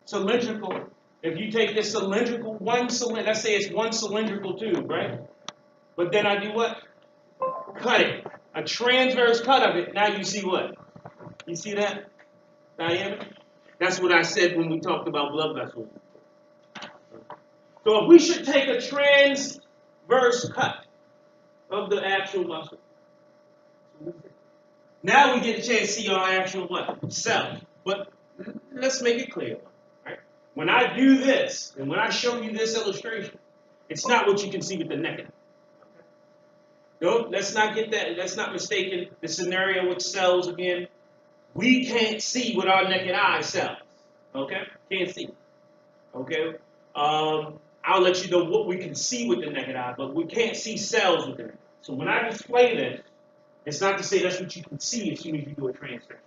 cylindrical, if you take this cylindrical, let's say it's one cylindrical tube, right? But then I do what? Cut it. A transverse cut of it. Now you see what? You see that diameter? That's what I said when we talked about blood vessels. So if we should take a transverse cut of the actual muscle, now we get a chance to see our actual what? Cell. But let's make it clear. Right? When I do this, and when I show you this illustration, it's not what you can see with the naked eye. No, let's not get that. Let's not mistake the scenario with cells again. We can't see with our naked eye cells. Okay? Can't see. Okay? I'll let you know what we can see with the naked eye, but we can't see cells with the naked eye. So when I display this, it's not to say that's what you can see as soon as you do a transfection.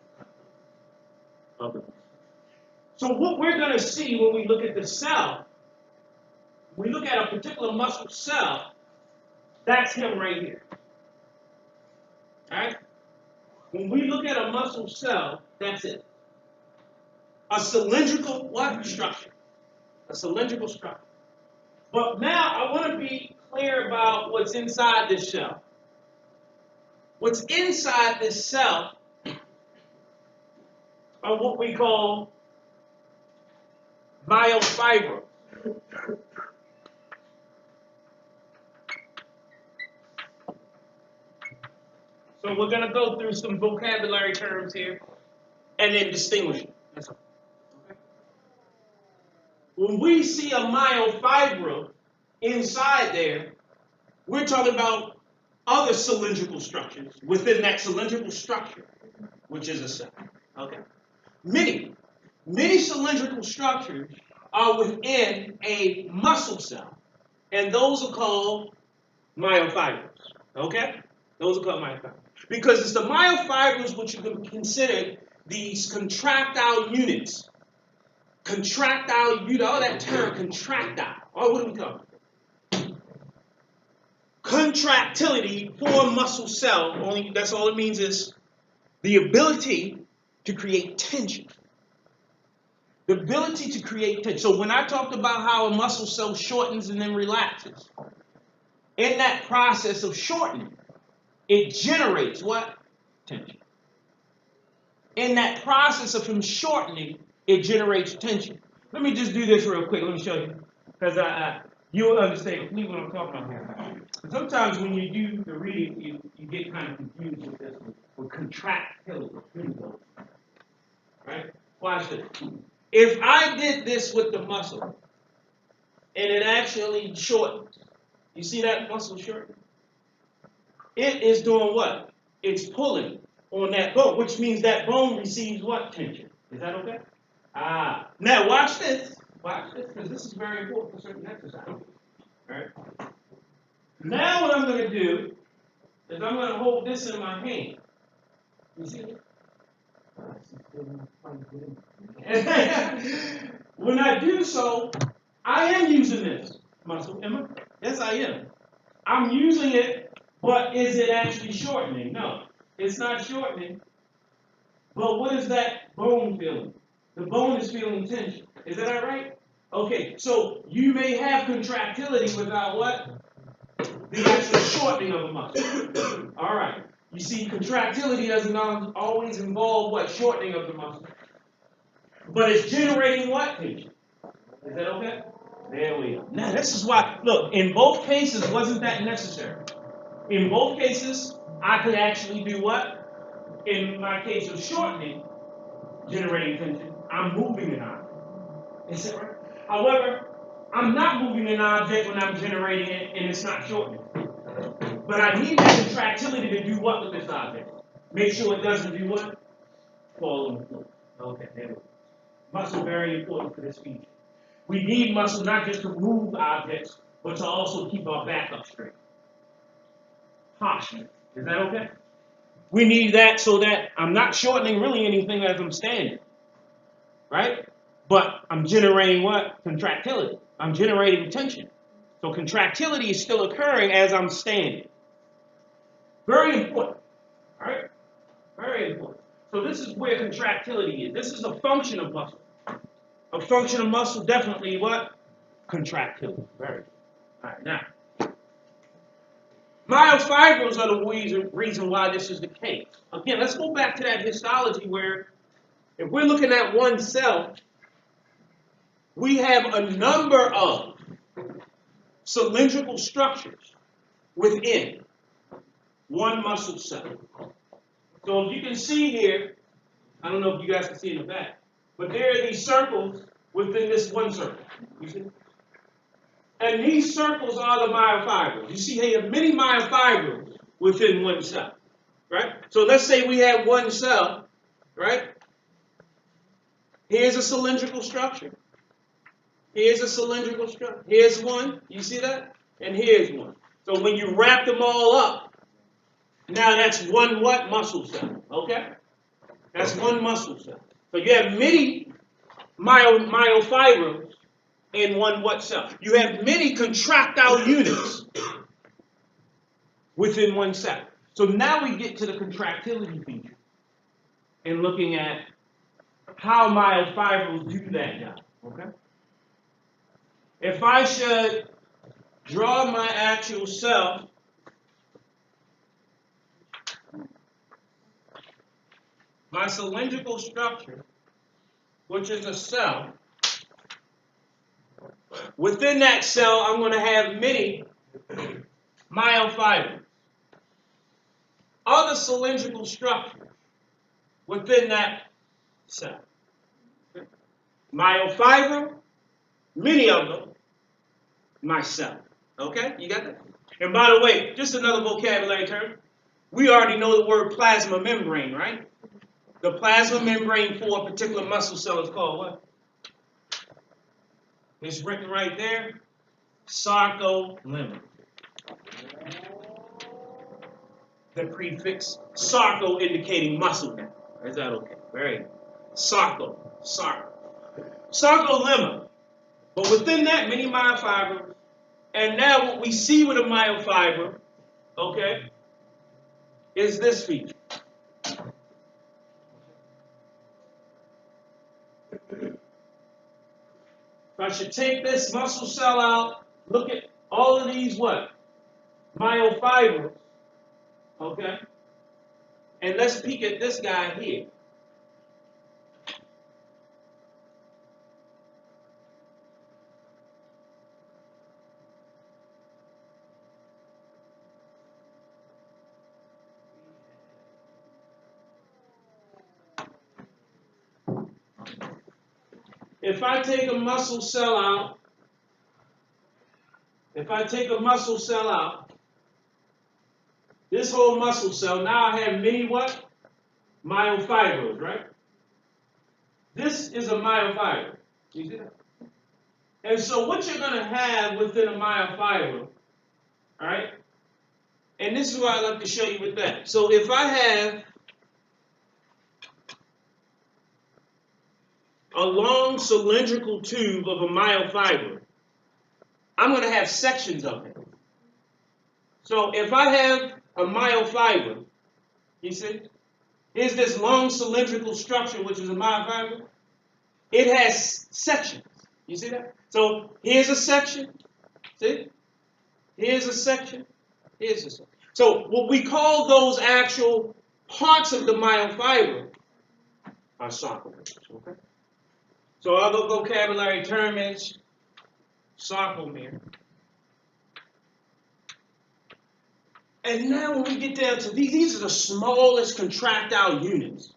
So what we're going to see when we look at the cell, when we look at a particular muscle cell, that's him right here. All right? When we look at a muscle cell, that's it. A cylindrical what? Structure. A cylindrical structure. But now I want to be clear about what's inside this shell. What's inside this cell are what we call myofibrils. So we're going to go through some vocabulary terms here and then distinguish them. That's all. Okay? When we see a myofibril inside there, we're talking about other cylindrical structures within that cylindrical structure, which is a cell. Okay? Many cylindrical structures are within a muscle cell, and those are called myofibrils. Okay? Those are called myofibrils. Because it's the myofibrils which you can consider these contractile units. Contractile unit, all that term, contractile. Oh, what do we call it? Contractility for a muscle cell, only that's all it means is the ability to create tension. The ability to create tension. So when I talked about how a muscle cell shortens and then relaxes, in that process of shortening, it generates what? Tension. In that process of him shortening, it generates tension. Let me just do this real quick. Let me show you. Because you'll understand completely what I'm talking about here. Sometimes when you do the reading, you get kind of confused with this with contractility. Right? Watch this. If I did this with the muscle, and it actually shortens, you see that muscle shorten? It is doing what? It's pulling on that bone, which means that bone receives what? Tension. Is that okay? Now watch this. Watch this, because this is very important for certain exercises. All right? Now what I'm going to do is I'm going to hold this in my hand. You see it? When I do so, I am using this muscle. Am I? Yes, I am. I'm using it, but is it actually shortening? No, it's not shortening. But what is that bone feeling? The bone is feeling tension. Is that all right? Okay, so you may have contractility without what? The actual shortening of a muscle. All right. You see, contractility doesn't always involve what? Shortening of the muscle. But it's generating what? Tension. Is that okay? There we go. Now, this is why, look, in both cases, wasn't that necessary? In both cases, I could actually do what? In my case of shortening, generating tension, I'm moving an object. Is that right? However, I'm not moving an object when I'm generating it and it's not shortening. But I need that contractility to do what with this object? Make sure it doesn't do what? Fall on the floor. Okay, there we go. Muscle very important for this feature. We need muscle not just to move objects, but to also keep our back up straight. Posture. Is that okay? We need that so that I'm not shortening really anything as I'm standing. Right? But I'm generating what? Contractility. I'm generating tension. So contractility is still occurring as I'm standing. Very important. All right? Very important. So this is where contractility is. This is a function of muscle. A function of muscle, definitely what? Contractility. Very good. All right, now. Myofibrils are the reason why this is the case. Again, let's go back to that histology where if we're looking at one cell, we have a number of cylindrical structures within one muscle cell. So if you can see here, I don't know if you guys can see in the back, but there are these circles within this one circle. You see? And these circles are the myofibrils. You see here many myofibrils within one cell, right? So let's say we have one cell, right? Here's a cylindrical structure. Here's a cylindrical structure. Here's one. You see that? And here's one. So when you wrap them all up, now that's one what? Muscle cell. Okay? That's one muscle cell. So you have many myofibrils in one what cell? You have many contractile units within one cell. So now we get to the contractility feature and looking at how myofibrils do that job. Okay? If I should draw my actual cell, my cylindrical structure, which is a cell, within that cell, I'm going to have many myofibrils. Other cylindrical structures within that cell. Myofibril, many of them, my cell. Okay? You got that? And by the way, just another vocabulary term. We already know the word plasma membrane, right? The plasma membrane for a particular muscle cell is called what? It's written right there. Sarcolemma. The prefix sarco indicating muscle now. Is that okay? Very good. Sarcolemma. But within that, many myofibrils. And now what we see with a myofibril, okay, is this feature. If I should take this muscle cell out, look at all of these what? Myofibrils, okay? And let's peek at this guy here. If I take a muscle cell out, this whole muscle cell, now I have many what? Myofibrils, right? This is a myofibril. You see that? And so what you're going to have within a myofibril, all right? And this is what I like to show you with that. So if I have a long cylindrical tube of a myofibril, I'm going to have sections of it. So if I have a myofibril, you see, here's this long cylindrical structure, which is a myofibril. It has sections. You see that? So here's a section. See? Here's a section. Here's a section. So what we call those actual parts of the myofibril are sarcomeres. Okay? So other vocabulary term is sarcomere. And now when we get down to these are the smallest contractile units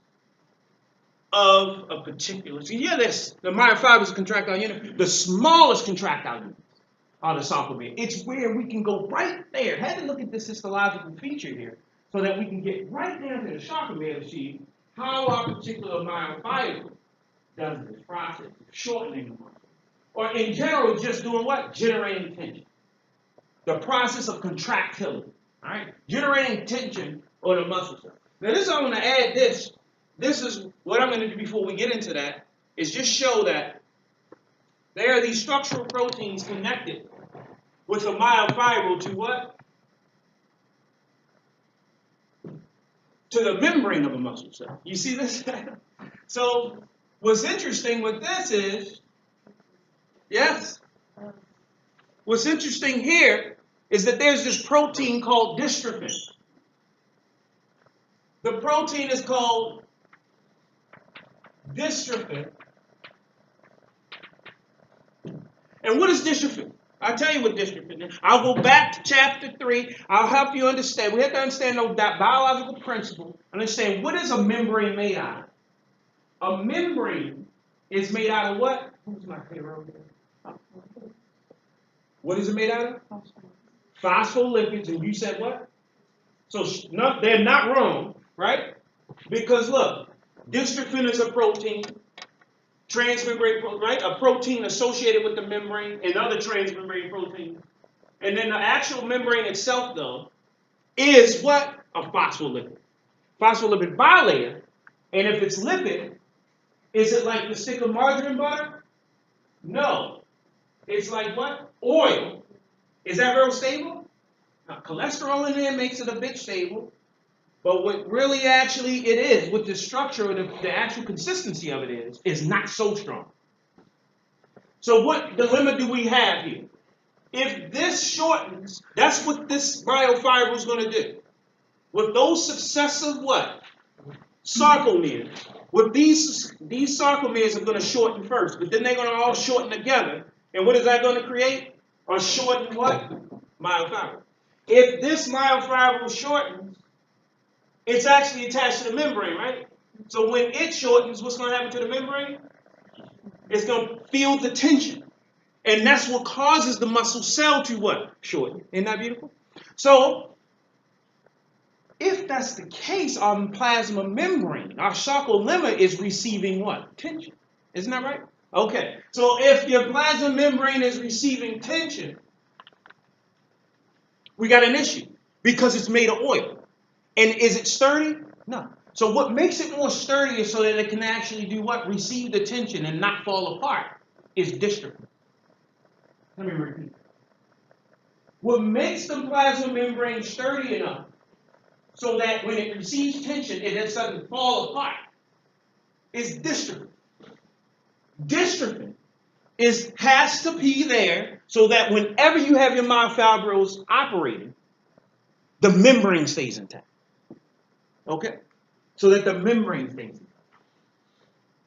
of a particular. So yeah, the myofibril is a contractile unit. The smallest contractile units are the sarcomere. It's where we can go right there. Have a look at this histological feature here so that we can get right down to the sarcomere to see how our particular myofibril does this process of shortening the muscle. Or in general, just doing what? Generating tension. The process of contractility. All right? Generating tension on the muscle cell. Now this, I'm going to add this. This is what I'm going to do before we get into that, is just show that there are these structural proteins connected with a myofibril to what? To the membrane of a muscle cell. You see this? So what's interesting with this is Yes. What's interesting here is that there's this protein called dystrophin. The protein is called dystrophin. And what is dystrophin? I'll tell you what dystrophin is. I'll go back to chapter 3. I'll help you understand. We have to understand that biological principle. Understand what is a membrane made out of? A membrane is made out of what? Who's my hero here? What is it made out of? Phospholipids. And you said what? So no, they're not wrong, right? Because look, dystrophin is a protein. Transmembrane protein, right? A protein associated with the membrane and other transmembrane proteins. And then the actual membrane itself, though, is what? A phospholipid. Phospholipid bilayer. And if it's lipid, is it like the stick of margarine butter? No. It's like what? Oil. Is that real stable? Now, cholesterol in there makes it a bit stable. But what really actually it is, what the structure or the actual consistency of it is not so strong. So what dilemma do we have here? If this shortens, that's what this myofiber is going to do. With those successive what? Sarcomeres. With these sarcomeres are going to shorten first, but then they're going to all shorten together. And what is that going to create? A shortened what? Myofiber. If this myofiber shortens, it's actually attached to the membrane, right? So when it shortens, what's going to happen to the membrane? It's going to feel the tension. And that's what causes the muscle cell to what? Shorten. Isn't that beautiful? So if that's the case, our plasma membrane, our sarcolemma is receiving what? Tension. Isn't that right? Okay. So if your plasma membrane is receiving tension, we got an issue because it's made of oil. And is it sturdy? No. So what makes it more sturdy is so that it can actually do what? Receive the tension and not fall apart is dystrophin. Let me repeat. What makes the plasma membrane sturdy enough so that when it receives tension, it doesn't fall apart is dystrophin. Dystrophin has to be there so that whenever you have your myofibrils operating, the membrane stays intact. Okay? So that the membrane stays intact.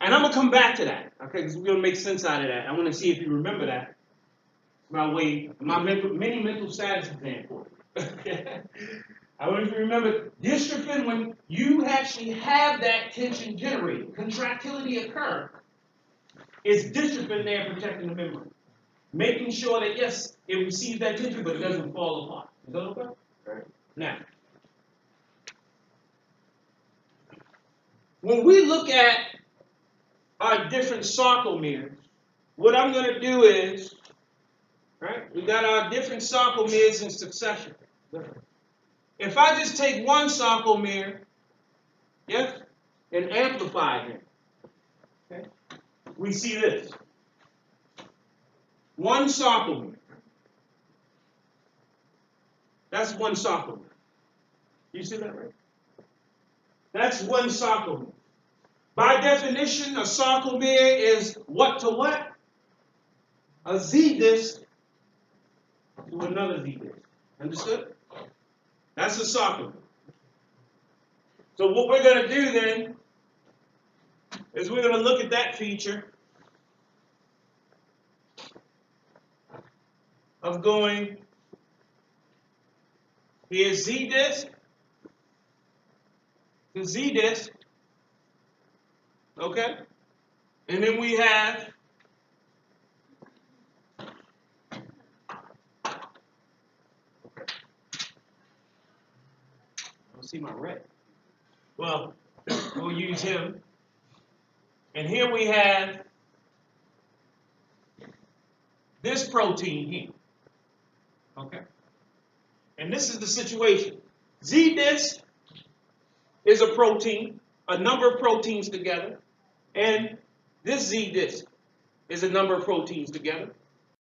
And I'm going to come back to that, okay? Because we're going to make sense out of that. I want to see if you remember that. My mini mental status exam for you. I want you to remember dystrophin, when you actually have that tension generated, contractility occur, is dystrophin there protecting the membrane. Making sure that, yes, it receives that tension, but it doesn't fall apart. Is that okay? All right. Now, when we look at our different sarcomeres, what I'm going to do is, right, we got our different sarcomeres in succession. If I just take one sarcomere, yes, and amplify it, okay, we see this. One sarcomere. That's one sarcomere. You see that, right? That's one sarcomere. By definition, a sarcomere is what to what? A Z-disc to another Z-disc. Understood? That's a sarcomere. So what we're going to do then is we're going to look at that feature of going, here's Z-disc to Z-disc, okay? And then we have see my red. Well, we'll use him. And here we have this protein here. Okay? And this is the situation. Z-disc is a protein, a number of proteins together. And this Z-disc is a number of proteins together.